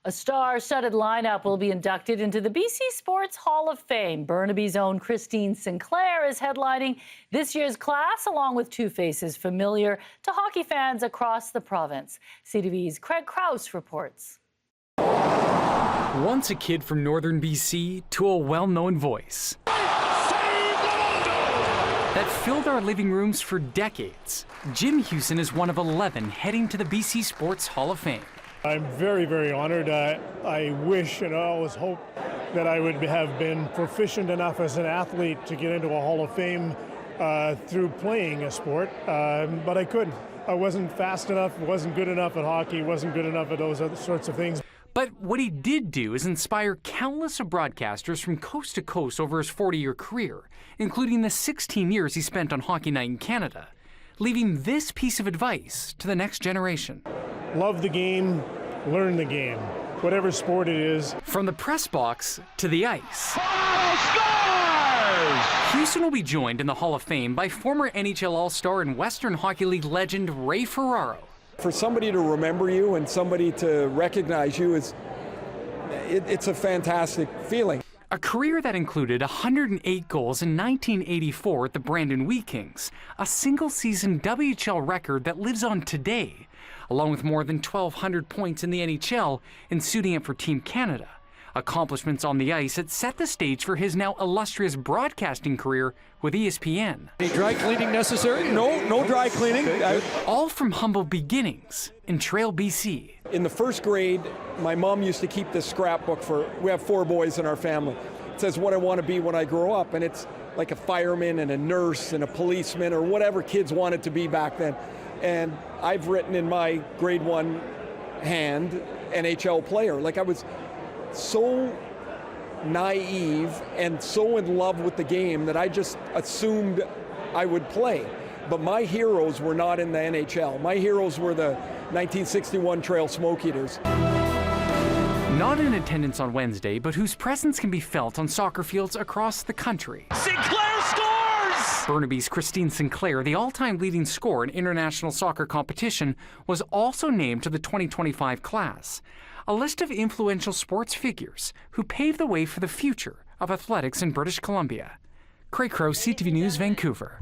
A star-studded lineup will be inducted into the BC Sports Hall of Fame. Burnaby's own Christine Sinclair is headlining this year's class, along with two faces familiar to hockey fans across the province. CTV's Craig Krause reports. Once a kid from northern BC to a well-known voice that filled our living rooms for decades, Jim Hewson is one of 11 heading to the BC Sports Hall of Fame. I'm very, very honored. I wish and I always hope that I would have been proficient enough as an athlete to get into a Hall of Fame through playing a sport, but I couldn't. I wasn't fast enough, wasn't good enough at hockey, wasn't good enough at those other sorts of things. But what he did do is inspire countless of broadcasters from coast to coast over his 40-year career, including the 16 years he spent on Hockey Night in Canada, leaving this piece of advice to the next generation. Love the game, learn the game, whatever sport it is. From the press box to the ice. Scores! Hewson will be joined in the Hall of Fame by former NHL All-Star and Western Hockey League legend Ray Ferraro. For somebody to remember you and somebody to recognize you, it's a fantastic feeling. A career that included 108 goals in 1984 at the Brandon Wheat Kings, a single-season WHL record that lives on today, along with more than 1,200 points in the NHL and suiting up for Team Canada. Accomplishments on the ice that set the stage for his now illustrious broadcasting career with ESPN. Any dry cleaning necessary? No dry cleaning. All from humble beginnings in Trail, BC. In the first grade, my mom used to keep this scrapbook we have 4 boys in our family. It says what I want to be when I grow up, and it's like a fireman and a nurse and a policeman or whatever kids wanted to be back then. And I've written in my grade 1 hand, NHL player. Like, I was so naive and so in love with the game that I just assumed I would play. But my heroes were not in the NHL. My heroes were the 1961 Trail Smoke Eaters. Not in attendance on Wednesday, but whose presence can be felt on soccer fields across the country. Sinclair scores! Burnaby's Christine Sinclair, the all-time leading scorer in international soccer competition, was also named to the 2025 class, a list of influential sports figures who paved the way for the future of athletics in British Columbia. Craig Krause, CTV News, Vancouver.